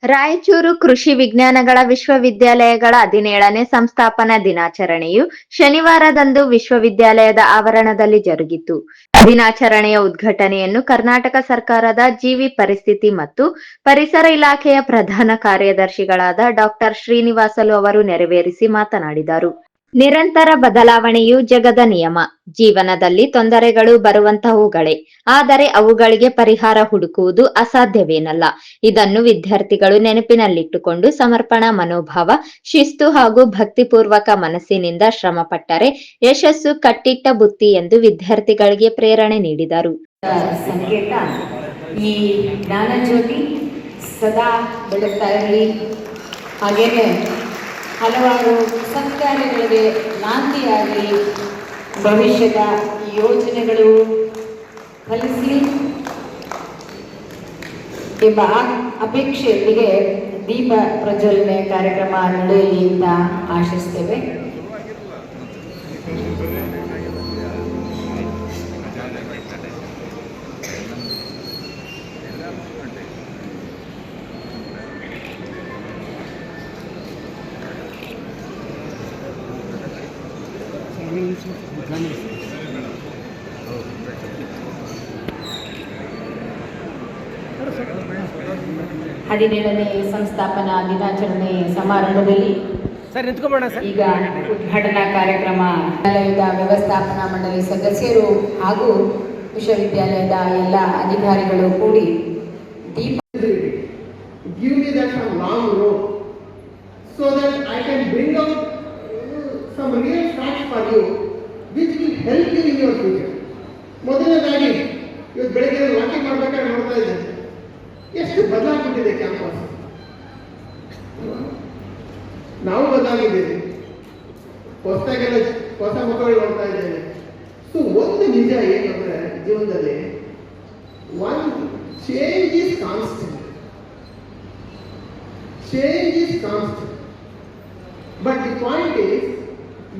ರಾಯಚೂರು ಕೃಷಿ ವಿಜ್ಞಾನಗಳ ವಿಶ್ವವಿದ್ಯಾಲಯಗಳ 17ನೇ ಸಂಸ್ಥಾಪನಾ ದಿನಾಚರಣೆಯು ಶನಿವಾರದಂದು ವಿಶ್ವವಿದ್ಯಾಲಯದ ಆವರಣದಲ್ಲಿ ಜರುಗಿತು. ದಿನಾಚರಣೆಯ ಉದ್ಘಾಟನೆಯನ್ನು ಕರ್ನಾಟಕ ಸರ್ಕಾರದ ಜೀವಿ ಪರಿಸ್ಥಿತಿ ಮತ್ತು ಪರಿಸರ ಇಲಾಖೆಯ ಪ್ರಧಾನ ಕಾರ್ಯದರ್ಶಿಗಳಾದ ಡಾಕ್ಟರ್ ಶ್ರೀನಿವಾಸಲು ಅವರು ನೆರವೇರಿಸಿ ಮಾತನಾಡಿದರು. ನಿರಂತರ ಬದಲಾವಣೆಯು ಜಗದ ನಿಯಮ. ಜೀವನದಲ್ಲಿ ತೊಂದರೆಗಳು ಬರುವಂತಹುಗಳೇ. ಆದರೆ ಅವುಗಳಿಗೆ ಪರಿಹಾರ ಹುಡುಕುವುದು ಅಸಾಧ್ಯವೇನಲ್ಲ. ಇದನ್ನು ವಿದ್ಯಾರ್ಥಿಗಳು ನೆನಪಿನಲ್ಲಿಟ್ಟುಕೊಂಡು ಸಮರ್ಪಣಾ ಮನೋಭಾವ, ಶಿಸ್ತು ಹಾಗೂ ಭಕ್ತಿಪೂರ್ವಕ ಮನಸ್ಸಿನಿಂದ ಶ್ರಮಪಟ್ಟರೆ ಯಶಸ್ಸು ಕಟ್ಟಿಟ್ಟ ಬುತ್ತಿ ಎಂದು ವಿದ್ಯಾರ್ಥಿಗಳಿಗೆ ಪ್ರೇರಣೆ ನೀಡಿದರು. ಸಂಕೇತ ಈ ಜ್ಞಾನಜ್ಯೋತಿ ಸದಾ ಬೆಳಗ್ತಾ ಇರಲಿ. ಹಾಗೇನೆ ಹಲವಾರು ಸಂಸ್ಕಾರಗಳಿಗೆ ನಾಂದಿಯಾಗಿ ಭವಿಷ್ಯದ ಯೋಜನೆಗಳು ಫಲಿಸಿ ಎಂಬ ಅಪೇಕ್ಷೆಯೊಂದಿಗೆ ದೀಪ ಪ್ರಜ್ವಲನೆ ಕಾರ್ಯಕ್ರಮ ನಡೆಯಲಿ ಅಂತ ಆಶಿಸ್ತೇವೆ. ಹದಿನೇಳನೇ ಸಂಸ್ಥಾಪನಾ ದಿನಾಚರಣೆ ಸಮಾರಂಭದಲ್ಲಿ ಈಗ ಉದ್ಘಾಟನಾ ಕಾರ್ಯಕ್ರಮ ವಿದ್ಯಾಲಯದ ವ್ಯವಸ್ಥಾಪನಾ ಮಂಡಳಿ ಸದಸ್ಯರು ಹಾಗೂ ವಿಶ್ವವಿದ್ಯಾಲಯದ ಎಲ್ಲ ಅಧಿಕಾರಿಗಳು ಕೂಡಿ ದೀಪ so that I can bring out some real facts for you which will help you in your future. ಮೊದಲನೇದಾಗಿ ಇವತ್ತು ಬೆಳಗ್ಗೆ ವಾಕಿಂಗ್ ಮಾಡ್ಬೇಕಾದ್ರೆ ನೋಡ್ತಾ ಇದ್ದೇನೆ ಎಷ್ಟು ಬದಲಾಗ್ಬಿಟ್ಟಿದೆ ಕ್ಯಾಂಪಸ್. ನಾವು ಬದಲಾಗಿದ್ದೇವೆ, ಹೊಸದಾಗೆಲ್ಲ ಹೊಸ ಮಕ್ಕಳು ನೋಡ್ತಾ ಇದ್ದೇವೆ. ಸೊ ಒಂದು ನಿಜ ಏನಂದ್ರೆ ಜೀವನದಲ್ಲಿ one change is constant. Change is constant. But the point is,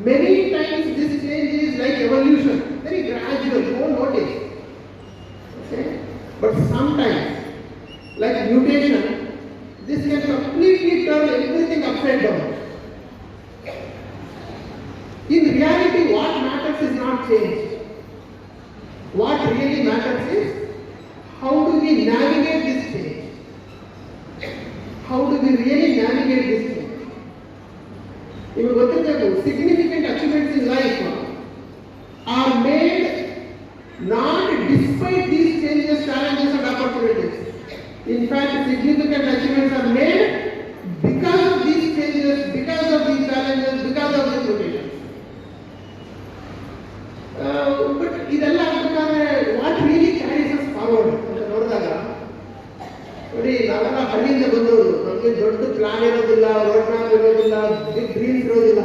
many times this change is like evolution, very gradual, you won't notice. Okay? But sometimes, like mutation, this can completely turn everything upside down. In reality, what matters is not change. What really matters is, how do we navigate this change? How do we really navigate this thing? You got to know, significant achievements in life are made not despite these changes, challenges and opportunities. In fact, significant achievements are made because of these changes, because of these challenges, because of these mutations. But idella what really carries us forward? ನೋಡಿ, ನಾವೆಲ್ಲ ಹಳ್ಳಿಯಿಂದ ಬಂದವರು, ನಮಗೆ ದೊಡ್ಡ plan ಇರೋದಿಲ್ಲ, road map ಇರೋದಿಲ್ಲ, big dreams ಇರೋದಿಲ್ಲ.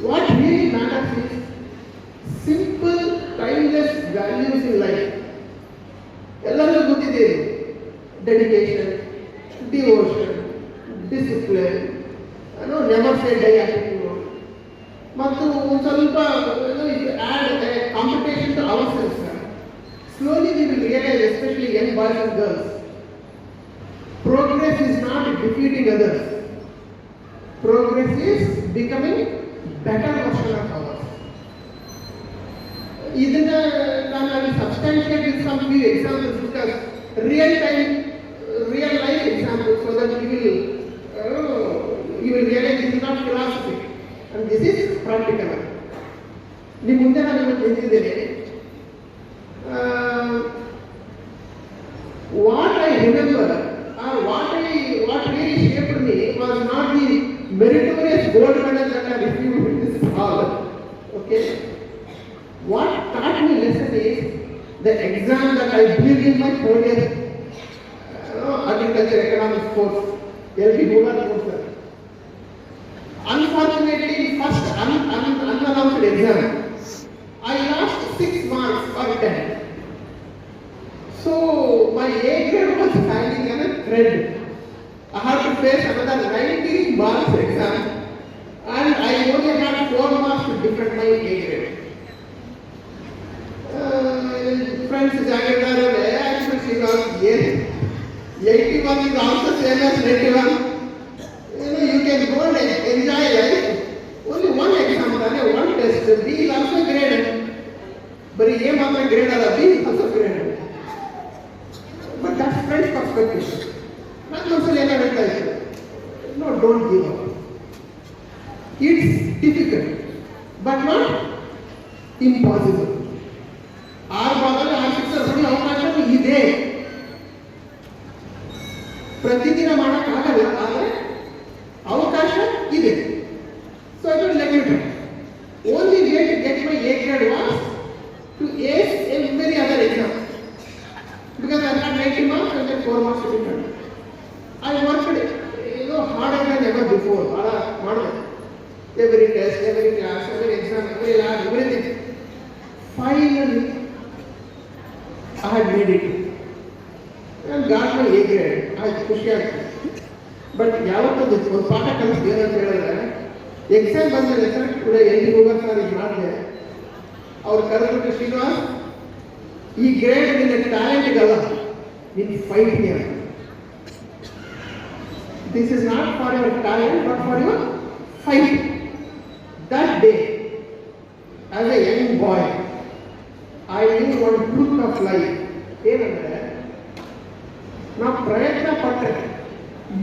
What really matters is simple timeless values in life. ಎಲ್ಲರಿಗೂ ಗೊತ್ತಿದೆ, dedication, devotion, discipline, never say die attitude, ಮತ್ತು ಒಂದು ಸ್ವಲ್ಪ add competition to ourselves. Slowly we will realize, especially young boys and girls, progress is not defeating others. Progress is becoming better version of ours. ಇದನ್ನ ನಾನು substantiate with some few examples, because real life examples, so that you will realize this is not philosophy and this is practical. ನಿಮ್ಮ ಮುಂದೆ ನಾನು ಹೇಳ್ತಿದ್ದೇನೆ. What I remember, or what really shaped me was not the meritorious gold medal that I received in this hall. Okay, what taught me lesson is the exam that I did in my 4th year agriculture economics course, LB Bhulan course. Unfortunately, first unannounced exam, I lost 6 marks or 10. So my A grade was hanging on a thread. I had to face another 90 marks exam, and I only had 4 marks to defend my A grade. Friends, 81 is also same as 91. You can go and enjoy life. Only one exam, one test. B is also graded. But A ಮಾತ್ರ grade ಅಲ್ಲ, B is also graded. But that's French perspective. ನನ್ನ ಮನಸ್ಸಲ್ಲಿ ಏನೋ ಹೇಳ್ತಾ ಇದ್ದಾರೆ, no, don't give up. It's difficult, but not impossible. 6 ಬಾಲಲ್ಲಿ 6 sixer ಹೊಡೆಯೋ ಅವಕಾಶ ಇದೆ. ಪ್ರತಿದಿನ ಮಾಡೋಕ್ಕಾಗಲ್ಲ, ಆದರೆ ಅವಕಾಶ ಇದೆ. So I don't let you down. Only way to get my A grade was to ace every other exam. Because I had 90 marks and then 4 marks to be done. I worked harder than ever before. Every test, every class, every exam, every lab, everything. Finally, I had made it. And got my A grade. I ಖುಷಿ ಆಗ್ತದೆ. But ಯಾವತ್ತೊಂದು ಒಂದು ಪಾಠ ಕಲಿಸ್ತೀವಿ ಏನಂತ ಹೇಳಿದ್ರೆ, exam ಬಂದಮೇಲೆ sir ಕೂಡ ಎಲ್ಲಿ ಹೋಗೋದು ಸರ್ ಈಗ ಮಾಡಿದೆ. ಅವ್ರು ಕರೆದ್ಬಿಟ್ಟು, ಶ್ರೀನಿವಾಸ್, ಈ ಗ್ರೇಡ್ ನಿನ್ನ ಟ್ಯಾಲೆಂಟ್ಗಲ್ಲ, ನಿನ್ನ ಫೈಟ್ಗೆ. This is not for your talent, but for your fight. That day, as a young boy, I knew one truth of life. ಏನಂದ್ರೆ, ನಾವು ಪ್ರಯತ್ನ ಪಟ್ಟರೆ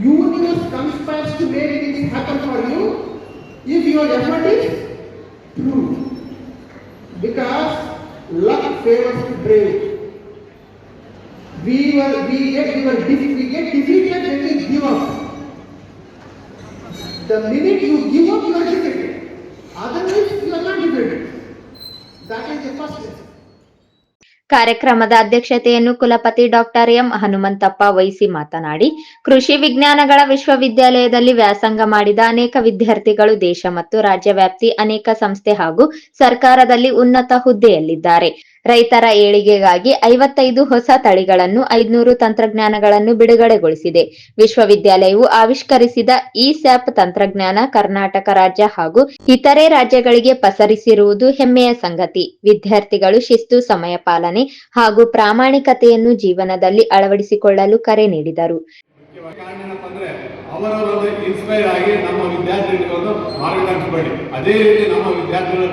universe conspires to make things happen for you if your effort is true. Because luck favors the brave. We get defeated when we give up. The minute you give up, you are defeated. Otherwise, you are not defeated. That is the first lesson. ಕಾರ್ಯಕ್ರಮದ ಅಧ್ಯಕ್ಷತೆಯನ್ನು ಕುಲಪತಿ doctor M Hanumanthappa ವಹಿಸಿ ಮಾತನಾಡಿ, ಕೃಷಿ ವಿಜ್ಞಾನಗಳ ವಿಶ್ವವಿದ್ಯಾಲಯದಲ್ಲಿ ವ್ಯಾಸಂಗ ಮಾಡಿದ ಅನೇಕ ವಿದ್ಯಾರ್ಥಿಗಳು ದೇಶ ಮತ್ತು ರಾಜ್ಯ ವ್ಯಾಪ್ತಿ ಅನೇಕ ಸಂಸ್ಥೆ ಹಾಗೂ ಸರ್ಕಾರದಲ್ಲಿ ಉನ್ನತ ಹುದ್ದೆಯಲ್ಲಿದ್ದಾರೆ. ರೈತರ ಏಳಿಗೆಗಾಗಿ 55 ಹೊಸ ತಳಿಗಳನ್ನು 500 ತಂತ್ರಜ್ಞಾನಗಳನ್ನು ಬಿಡುಗಡೆಗೊಳಿಸಿದೆ. ವಿಶ್ವವಿದ್ಯಾಲಯವು ಆವಿಷ್ಕರಿಸಿದ ಇ-ಸ್ಯಾಪ್ ತಂತ್ರಜ್ಞಾನ ಕರ್ನಾಟಕ ರಾಜ್ಯ ಹಾಗೂ ಇತರೆ ರಾಜ್ಯಗಳಿಗೆ ಪಸರಿಸಿರುವುದು ಹೆಮ್ಮೆಯ ಸಂಗತಿ. ವಿದ್ಯಾರ್ಥಿಗಳು ಶಿಸ್ತು, ಸಮಯ ಪಾಲನೆ ಹಾಗೂ ಪ್ರಾಮಾಣಿಕತೆಯನ್ನು ಜೀವನದಲ್ಲಿ ಅಳವಡಿಸಿಕೊಳ್ಳಲು ಕರೆ ನೀಡಿದರು. ಅವರವರೊಂದು ಇನ್ಸ್ಪೈರ್ ಆಗಿ ನಮ್ಮ ವಿದ್ಯಾರ್ಥಿಗಳಿಗೊಂದು ಮಾರ್ಗದರ್ಶನ ಮಾಡಿ, ಅದೇ ರೀತಿ ನಮ್ಮ ವಿದ್ಯಾರ್ಥಿಗಳ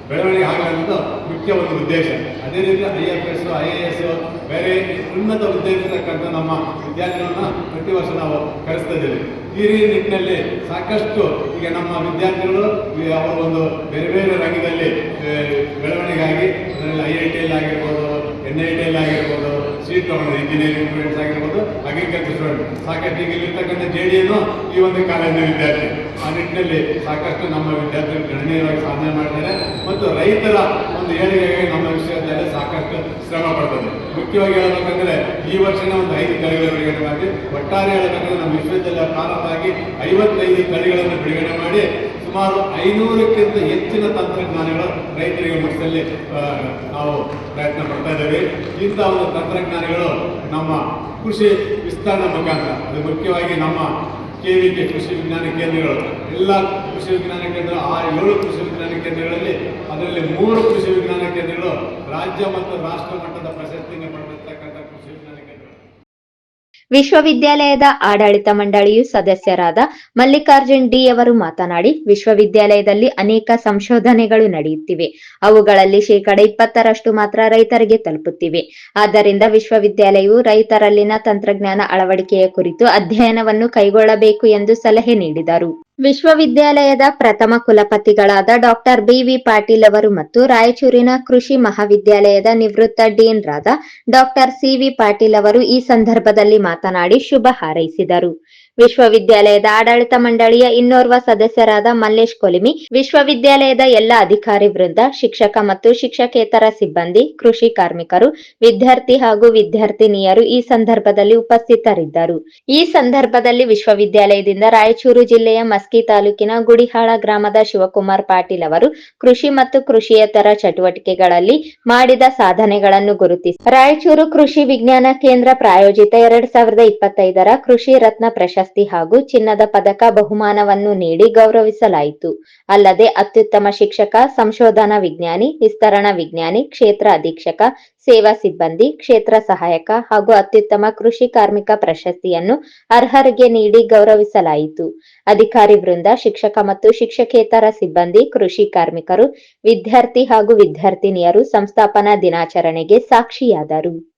ಬೆಳವಣಿಗೆ ಆಗಲು ಮುಖ್ಯ ಒಂದು ಉದ್ದೇಶ. ಅದೇ ರೀತಿ IFS, IAS ಬೇರೆ ಉನ್ನತ ಹುದ್ದೆ ಇರತಕ್ಕಂಥ ನಮ್ಮ ವಿದ್ಯಾರ್ಥಿಗಳನ್ನ ಪ್ರತಿ ವರ್ಷ ನಾವು ಕರೆಸ್ತಾ ಇದ್ದೇವೆ. ಈ ನಿಟ್ಟಿನಲ್ಲಿ ಸಾಕಷ್ಟು ಈಗ ನಮ್ಮ ವಿದ್ಯಾರ್ಥಿಗಳು ಅವರ ಒಂದು ಬೇರೆ ಬೇರೆ ರಂಗದಲ್ಲಿ ಬೆಳವಣಿಗೆಯಾಗಿ ಅದರಲ್ಲಿ IIT ಆಗಿರ್ಬೋದು, NIT ಆಗಿರ್ಬೋದು, ಸೀಟ್ ತಗೊಂಡು ಇಂಜಿನಿಯರಿಂಗ್ ಸ್ಟೂಡೆಂಟ್ಸ್ ಆಗಿರ್ಬೋದು, ಅಗ್ರಿಕಲ್ಚರ್ ಸ್ಟೂಡೆಂಟ್ ಸಾಕಷ್ಟು ಈಗ ಇಲ್ಲಿರ್ತಕ್ಕಂಥ JDಯನ್ನು ಈ ಒಂದು ಕಾಲೇಜಿನ ವಿದ್ಯಾರ್ಥಿ. ಆ ನಿಟ್ಟಿನಲ್ಲಿ ಸಾಕಷ್ಟು ನಮ್ಮ ವಿದ್ಯಾರ್ಥಿಗಳು ಗಣನೀಯವಾಗಿ ಸಾಧನೆ ಮಾಡಿದ್ದಾರೆ ಮತ್ತು ರೈತರ ಒಂದು ಏಳಿಗೆಗೆ ನಮ್ಮ ವಿಶ್ವವಿದ್ಯಾಲಯ ಸಾಕಷ್ಟು ಶ್ರಮ ಪಡ್ತದೆ. ಮುಖ್ಯವಾಗಿ ಹೇಳಬೇಕಂದ್ರೆ ಈ ವರ್ಷನೇ ಒಂದು 5 ತಳಿಗಳ ಬಿಡುಗಡೆ ಮಾಡಿ, ಒಟ್ಟಾರೆ ಹೇಳಬೇಕಂದ್ರೆ ನಮ್ಮ ವಿಶ್ವವಿದ್ಯಾಲಯ ಪ್ರಾರಂಭವಾಗಿ 55 ತಳಿಗಳನ್ನು ಬಿಡುಗಡೆ ಮಾಡಿ ಸುಮಾರು 500ಕ್ಕಿಂತ ಹೆಚ್ಚಿನ ತಂತ್ರಜ್ಞಾನಗಳು ರೈತರಿಗೆ ಮುಟ್ಟಿಸಲು ನಾವು ಪ್ರಯತ್ನ ಪಡ್ತಾ ಇದ್ದೇವೆ. ಇಂಥ ಒಂದು ತಂತ್ರಜ್ಞಾನಗಳು ನಮ್ಮ ಕೃಷಿ ವಿಸ್ತರಣೆ ಮುಖಾಂತರ, ಅದು ಮುಖ್ಯವಾಗಿ ನಮ್ಮ KVK ಕೃಷಿ ವಿಜ್ಞಾನ ಕೇಂದ್ರಗಳು, ಎಲ್ಲ ಕೃಷಿ ವಿಜ್ಞಾನ ಕೇಂದ್ರ 7 ಕೃಷಿ ವಿಜ್ಞಾನ ಕೇಂದ್ರಗಳಲ್ಲಿ ಅದರಲ್ಲಿ 3 ಕೃಷಿ ವಿಜ್ಞಾನ ಕೇಂದ್ರಗಳು ರಾಜ್ಯ ಮತ್ತು ರಾಷ್ಟ್ರ ಮಟ್ಟದ ಪ್ರಶಸ್ತಿಯನ್ನು ಪಡೆದಿರ್ತಕ್ಕಂಥ ಕೃಷಿ ವಿಜ್ಞಾನ ಕೇಂದ್ರಗಳು. ವಿಶ್ವವಿದ್ಯಾಲಯದ ಆಡಳಿತ ಮಂಡಳಿಯು ಸದಸ್ಯರಾದ ಮಲ್ಲಿಕಾರ್ಜುನ್ ಡಿ ಅವರು ಮಾತನಾಡಿ, ವಿಶ್ವವಿದ್ಯಾಲಯದಲ್ಲಿ ಅನೇಕ ಸಂಶೋಧನೆಗಳು ನಡೆಯುತ್ತಿವೆ. ಅವುಗಳಲ್ಲಿ 20% ಮಾತ್ರ ರೈತರಿಗೆ ತಲುಪುತ್ತಿವೆ. ಆದ್ದರಿಂದ ವಿಶ್ವವಿದ್ಯಾಲಯವು ರೈತರಲ್ಲಿನ ತಂತ್ರಜ್ಞಾನ ಅಳವಡಿಕೆಯ ಕುರಿತು ಅಧ್ಯಯನವನ್ನು ಕೈಗೊಳ್ಳಬೇಕು ಎಂದು ಸಲಹೆ ನೀಡಿದರು. ವಿಶ್ವವಿದ್ಯಾಲಯದ ಪ್ರಥಮ ಕುಲಪತಿಗಳಾದ ಡಾಕ್ಟರ್ BV ಪಾಟೀಲ್ ಅವರು ಮತ್ತು ರಾಯಚೂರಿನ ಕೃಷಿ ಮಹಾವಿದ್ಯಾಲಯದ ನಿವೃತ್ತ ಡೀನ್ ರಾದ ಡಾಕ್ಟರ್ CV ಪಾಟೀಲ್ ಅವರು ಈ ಸಂದರ್ಭದಲ್ಲಿ ಮಾತನಾಡಿ ಶುಭ ಹಾರೈಸಿದರು. ವಿಶ್ವವಿದ್ಯಾಲಯದ ಆಡಳಿತ ಮಂಡಳಿಯ ಇನ್ನೋರ್ವ ಸದಸ್ಯರಾದ ಮಲ್ಲೇಶ್ ಕೊಲಿಮಿ, ವಿಶ್ವವಿದ್ಯಾಲಯದ ಎಲ್ಲ ಅಧಿಕಾರಿ ವೃಂದ, ಶಿಕ್ಷಕ ಮತ್ತು ಶಿಕ್ಷಕೇತರ ಸಿಬ್ಬಂದಿ, ಕೃಷಿ ಕಾರ್ಮಿಕರು, ವಿದ್ಯಾರ್ಥಿ ಹಾಗೂ ವಿದ್ಯಾರ್ಥಿನಿಯರು ಈ ಸಂದರ್ಭದಲ್ಲಿ ಉಪಸ್ಥಿತರಿದ್ದರು. ಈ ಸಂದರ್ಭದಲ್ಲಿ ವಿಶ್ವವಿದ್ಯಾಲಯದಿಂದ ರಾಯಚೂರು ಜಿಲ್ಲೆಯ ಮಸ್ಕಿ ತಾಲೂಕಿನ ಗುಡಿಹಾಳ ಗ್ರಾಮದ ಶಿವಕುಮಾರ್ ಪಾಟೀಲ್ ಅವರು ಕೃಷಿ ಮತ್ತು ಕೃಷಿಯೇತರ ಚಟುವಟಿಕೆಗಳಲ್ಲಿ ಮಾಡಿದ ಸಾಧನೆಗಳನ್ನು ಗುರುತಿಸಿ ರಾಯಚೂರು ಕೃಷಿ ವಿಜ್ಞಾನ ಕೇಂದ್ರ ಪ್ರಾಯೋಜಿತ 2025ರ ಕೃಷಿ ರತ್ನ ಪ್ರಶಸ್ತಿ ಹಾಗೂ ಚಿನ್ನದ ಪದಕ ಬಹುಮಾನವನ್ನು ನೀಡಿ ಗೌರವಿಸಲಾಯಿತು. ಅಲ್ಲದೆ ಅತ್ಯುತ್ತಮ ಶಿಕ್ಷಕ, ಸಂಶೋಧನಾ ವಿಜ್ಞಾನಿ, ವಿಸ್ತರಣಾ ವಿಜ್ಞಾನಿ, ಕ್ಷೇತ್ರ ಅಧೀಕ್ಷಕ, ಸೇವಾ ಸಿಬ್ಬಂದಿ, ಕ್ಷೇತ್ರ ಸಹಾಯಕ ಹಾಗೂ ಅತ್ಯುತ್ತಮ ಕೃಷಿ ಕಾರ್ಮಿಕ ಪ್ರಶಸ್ತಿಯನ್ನು ಅರ್ಹರಿಗೆ ನೀಡಿ ಗೌರವಿಸಲಾಯಿತು. ಅಧಿಕಾರಿ ವೃಂದ, ಶಿಕ್ಷಕ ಮತ್ತು ಶಿಕ್ಷಕೇತರ ಸಿಬ್ಬಂದಿ, ಕೃಷಿ ಕಾರ್ಮಿಕರು, ವಿದ್ಯಾರ್ಥಿ ಹಾಗೂ ವಿದ್ಯಾರ್ಥಿನಿಯರು ಸಂಸ್ಥಾಪನಾ ದಿನಾಚರಣೆಗೆ ಸಾಕ್ಷಿಯಾದರು.